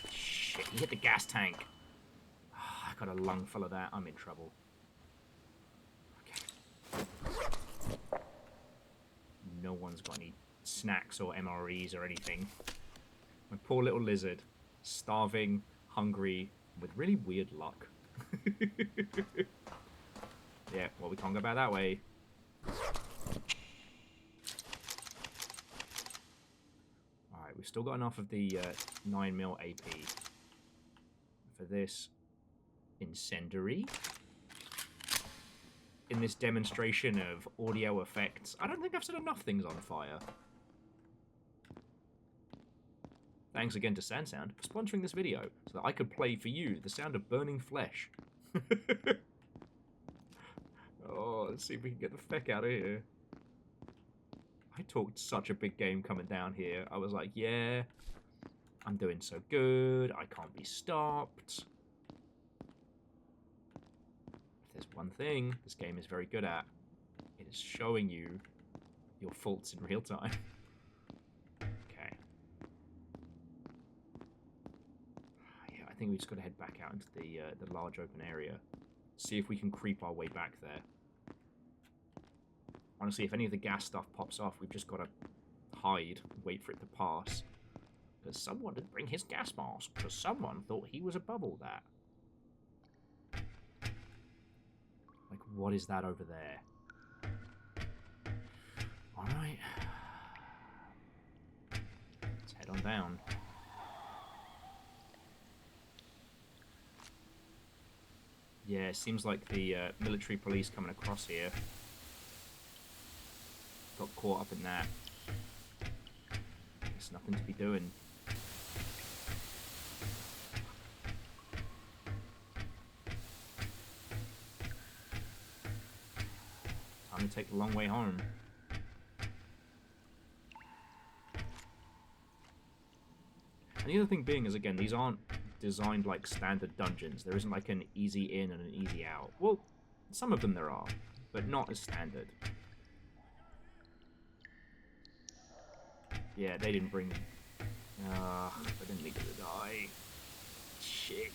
Shit, he hit the gas tank. I got a lung full of that. I'm in trouble. Okay. No one's got any snacks or MREs or anything. My poor little lizard. Starving, hungry, with really weird luck. Yeah, well, we can't go back that way. Alright, we've still got enough of the 9mm AP for this incendiary. In this demonstration of audio effects, I don't think I've set enough things on fire. Thanks again to SANWEAR for sponsoring this video, so that I could play for you the sound of burning flesh. Oh, let's see if we can get the feck out of here. I talked such a big game coming down here. I was like, yeah, I'm doing so good. I can't be stopped. If there's one thing this game is very good at, it is showing you your faults in real time. Okay. Yeah, I think we just got to head back out into the large open area. See if we can creep our way back there. Honestly, if any of the gas stuff pops off, we've just got to hide and wait for it to pass. Because someone didn't bring his gas mask, because someone thought he was a bubble that. Like, what is that over there? Alright. Let's head on down. Yeah, it seems like the military police coming across here got caught up in that. There's nothing to be doing. Time to take the long way home. And the other thing being is, again, these aren't designed like standard dungeons. There isn't like an easy in and an easy out. Well, some of them there are, but not as standard. Yeah, they didn't bring... I didn't need to die. Shit.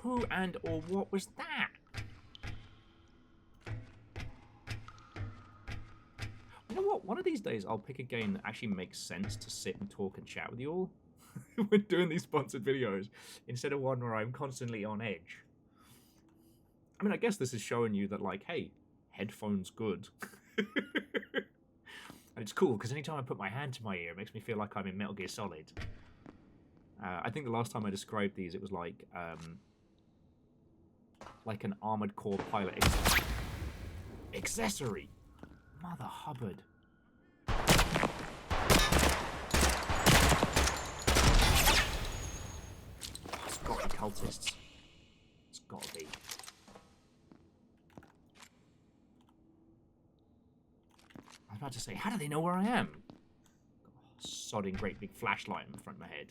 Who and or what was that? You know what? One of these days I'll pick a game that actually makes sense to sit and talk and chat with you all when doing these sponsored videos, instead of one where I'm constantly on edge. I mean, I guess this is showing you that, like, hey, headphones good. And it's cool, because anytime I put my hand to my ear, it makes me feel like I'm in Metal Gear Solid. I think the last time I described these, it was like an Armored Core pilot accessory. Mother Hubbard. It's got to be cultists. It's got to be. I was about to say, how do they know where I am? Sodding great big flashlight in front of my head.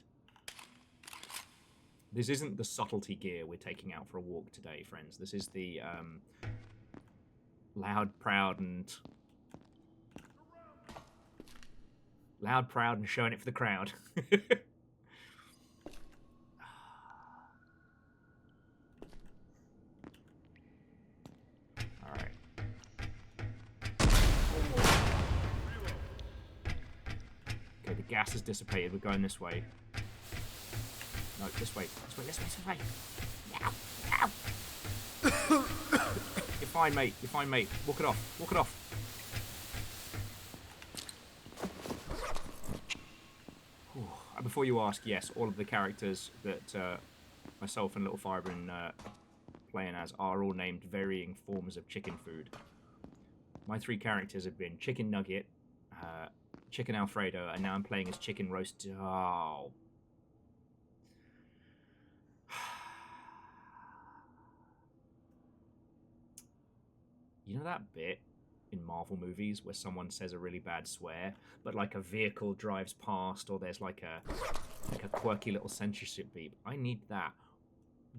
This isn't the subtlety gear we're taking out for a walk today, friends. This is the loud, proud, and showing it for the crowd. Alright. Okay, the gas has dissipated. We're going this way. No, this way. This way, this way, this way. Ow, ow. You're fine, mate. You're fine, mate. Walk it off. Walk it off. Whew. And before you ask, yes, all of the characters that myself and Little Fire have been playing as are all named varying forms of chicken food. My 3 characters have been Chicken Nugget, chicken Alfredo, and now I'm playing as chicken roast. Oh. You know that bit in Marvel movies where someone says a really bad swear, but like a vehicle drives past, or there's like a quirky little censorship beep? I need that.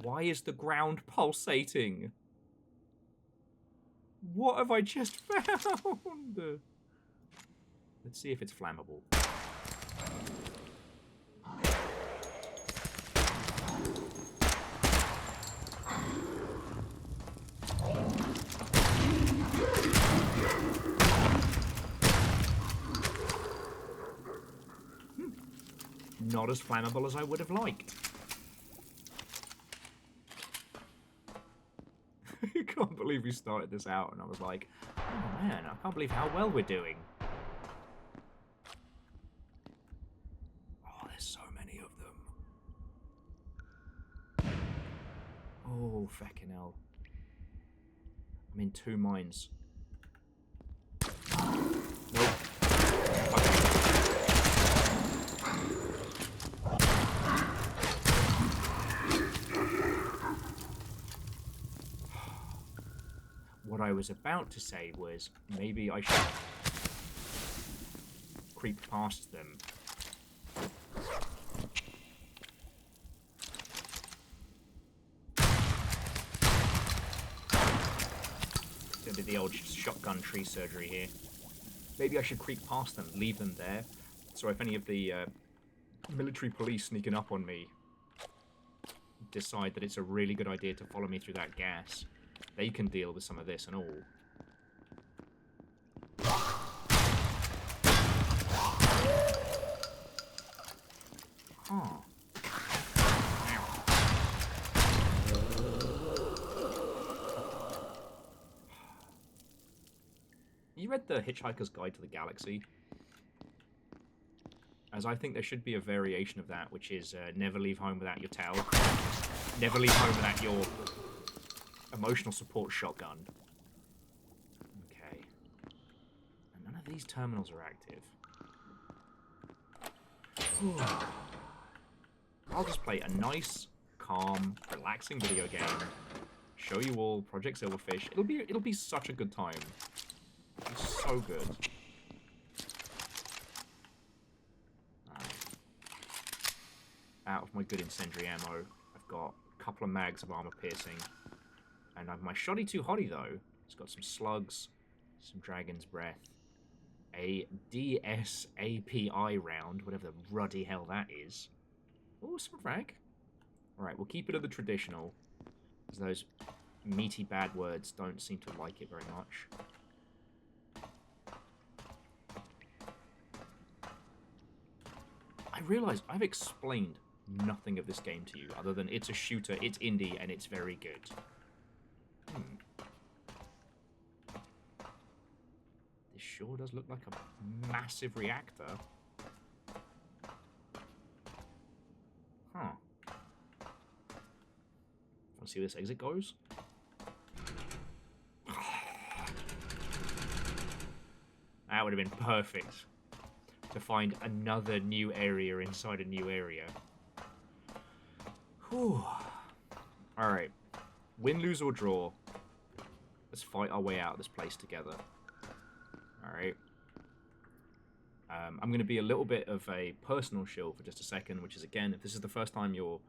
Why is the ground pulsating? What have I just found? Let's see if it's flammable. Not as flammable as I would have liked. I can't believe we started this out and I was like, oh man, I can't believe how well we're doing. Oh, there's so many of them. Oh, feckin' hell. I'm in two minds. Nope. What I was about to say was maybe I should creep past them. Gonna do the old shotgun tree surgery here. Maybe I should creep past them, leave them there, so if any of the military police sneaking up on me decide that it's a really good idea to follow me through that gas, they can deal with some of this and all. Huh. You read The Hitchhiker's Guide to the Galaxy? As I think there should be a variation of that, which is never leave home without your towel. Never leave home without your emotional support shotgun. Okay. And none of these terminals are active. I'll just play a nice, calm, relaxing video game. Show you all Project Silverfish. It'll be such a good time. It's so good. Out of my good incendiary ammo, I've got a couple of mags of armor piercing. And I've my shoddy too hottie though. It's got some slugs, some dragon's breath, a DSAPI round, whatever the ruddy hell that is. Oh, some frag. Alright, we'll keep it at the traditional, because those meaty bad words don't seem to like it very much. I realise I've explained nothing of this game to you, other than it's a shooter, it's indie, and it's very good. This sure does look like a massive reactor. Huh. Want to see where this exit goes? That would have been perfect. To find another new area inside a new area. Whew. Alright. Win, lose, or draw. Let's fight our way out of this place together. Alright. I'm going to be a little bit of a personal shill for just a second, which is, again, if this is the first time you're,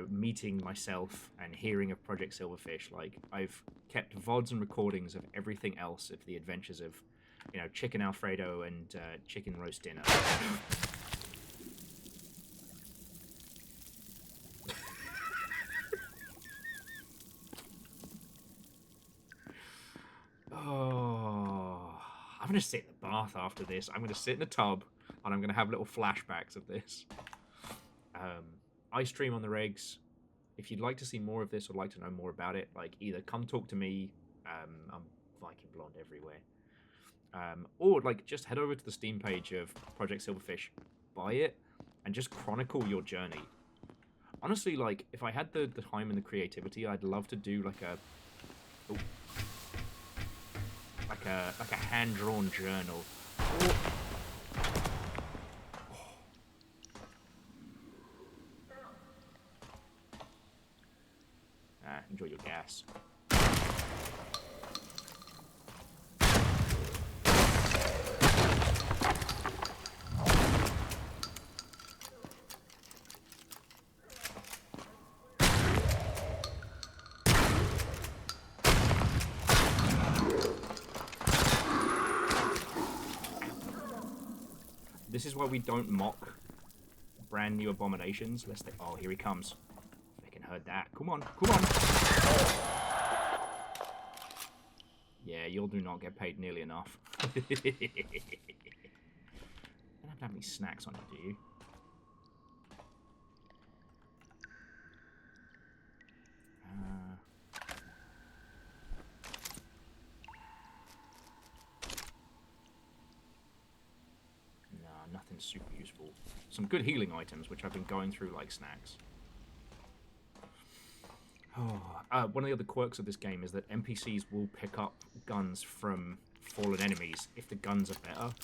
meeting myself and hearing of Project Silverfish, like, I've kept VODs and recordings of everything else of the adventures of, chicken Alfredo and chicken roast dinner. Oh, I'm going to sit in the bath after this. I'm going to sit in the tub, and I'm going to have little flashbacks of this. I stream on the regs. If you'd like to see more of this or like to know more about it, like, either come talk to me. I'm Viking Blonde everywhere. Or, like, just head over to the Steam page of Project Silverfish, buy it, and just chronicle your journey. Honestly, like, if I had the time and the creativity, I'd love to do, like a hand-drawn journal. Or your gas. This is why we don't mock brand new abominations. Lest they... Oh, here he comes. Fucking heard that. Come on, come on. Yeah, you'll do not get paid nearly enough. You don't have to have any snacks on you, do you? Nothing super useful. Some good healing items, which I've been going through like snacks. Oh, one of the other quirks of this game is that NPCs will pick up guns from fallen enemies if the guns are better.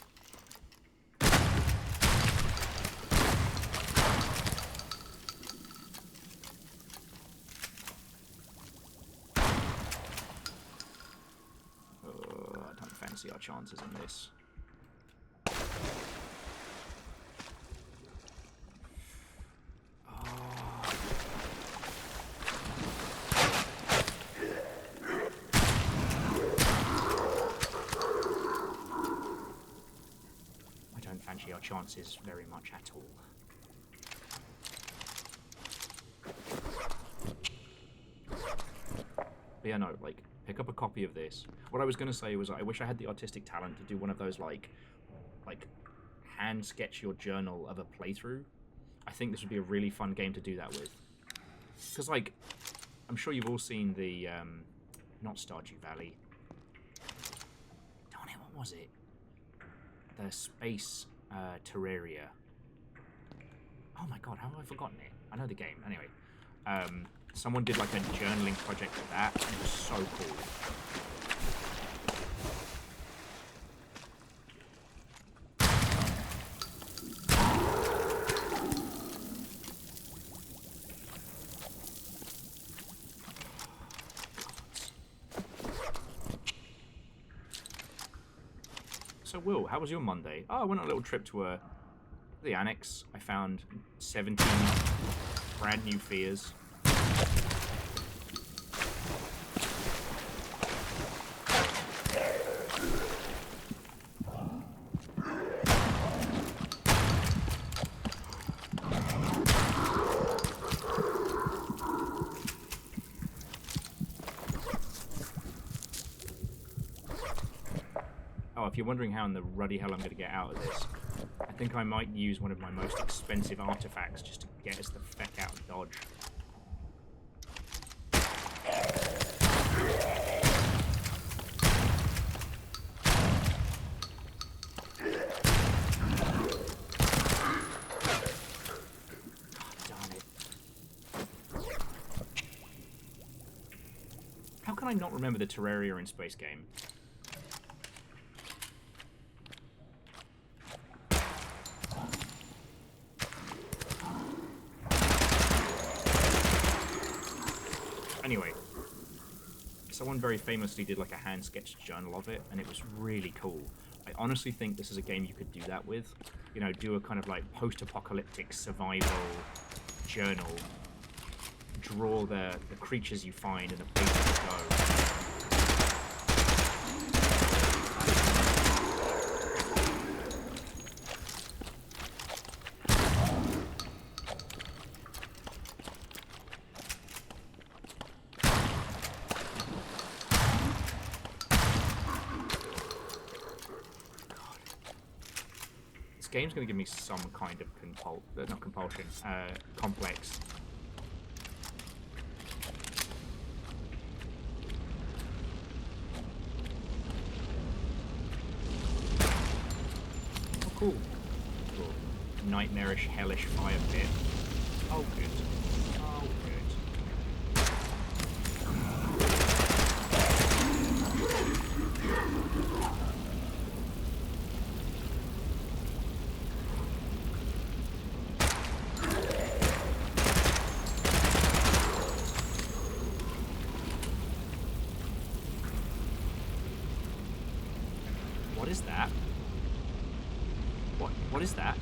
I don't fancy our chances in this. Our chances very much at all. But yeah, no, like, pick up a copy of this. What I was going to say was I wish I had the artistic talent to do one of those, like hand sketch your journal of a playthrough. I think this would be a really fun game to do that with. Because, like, I'm sure you've all seen the, not Stardew Valley. Darn it, what was it? The space... Terraria. Oh my god, how have I forgotten it? I know the game. Anyway, someone did like a journaling project for that, and it was so cool. So, Will, how was your Monday? Oh, I went on a little trip to the Annex. I found 17 brand new fears. If you're wondering how in the ruddy hell I'm going to get out of this, I think I might use one of my most expensive artifacts just to get us the feck out of Dodge. God darn it. How can I not remember the Terraria in Space game? Anyway, someone very famously did like a hand-sketched journal of it, and it was really cool. I honestly think this is a game you could do that with. You know, do a kind of like post-apocalyptic survival journal. Draw the creatures you find and the places you go. Game's going to give me some kind of complex. Oh, cool. Nightmarish, hellish fire pit. Oh, good. Oh, good. What is that? What is that?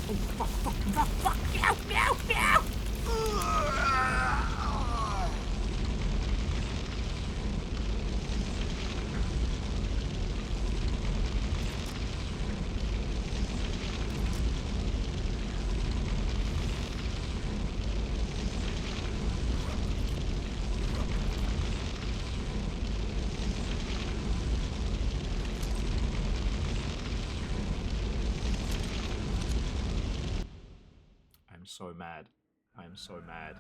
Oh, fuck. Meow. I'm so mad. I am so mad.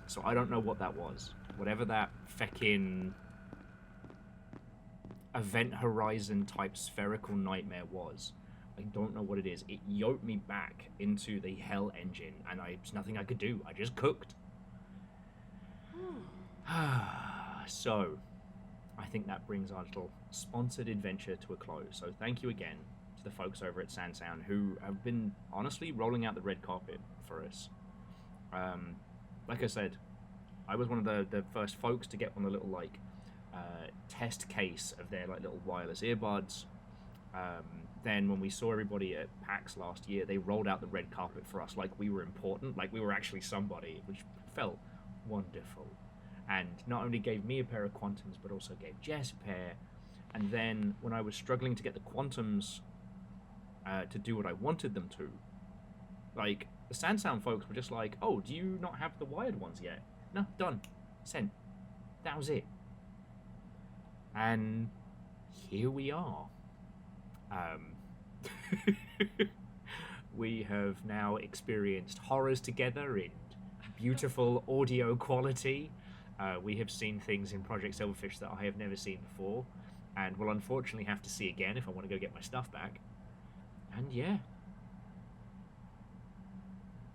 So I don't know what that was. Whatever that feckin' Event Horizon type spherical nightmare was, I don't know what it is. It yoked me back into the hell engine, and there's nothing I could do. I just cooked. So, I think that brings our little sponsored adventure to a close. So thank you again to the folks over at SANWEAR who have been honestly rolling out the red carpet for us. Like I said, I was one of the first folks to get one of the little test case of their little wireless earbuds. Then when we saw everybody at PAX last year, they rolled out the red carpet for us like we were important, like we were actually somebody, which felt wonderful. And not only gave me a pair of Quantums, but also gave Jess a pair. And then when I was struggling to get the Quantums to do what I wanted them to, like, the SANWEAR folks were just like, oh, do you not have the wired ones yet? No, done. Sent. That was it. And here we are. We have now experienced horrors together in beautiful audio quality. We have seen things in Project Silverfish that I have never seen before, and will unfortunately have to see again if I want to go get my stuff back. And yeah,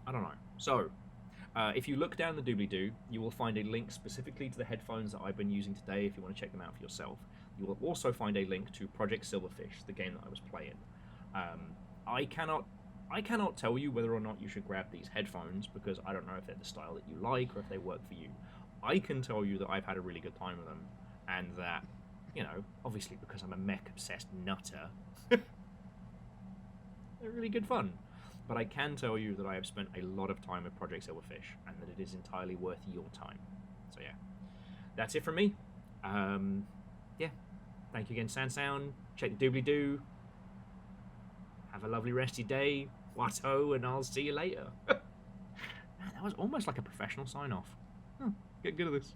I don't know. So, if you look down the doobly-doo, you will find a link specifically to the headphones that I've been using today if you want to check them out for yourself. You will also find a link to Project Silverfish, the game that I was playing. I cannot tell you whether or not you should grab these headphones because I don't know if they're the style that you like or if they work for you. I can tell you that I've had a really good time with them, and that, you know, obviously because I'm a mech-obsessed nutter, they're really good fun. But I can tell you that I have spent a lot of time with Project Silverfish, and that it is entirely worth your time. So yeah, that's it from me. Yeah, thank you again, SANWEAR. Check the doobly-doo. Have a lovely rest of your day. Watto, and I'll see you later. Man, that was almost like a professional sign-off. Get good at this.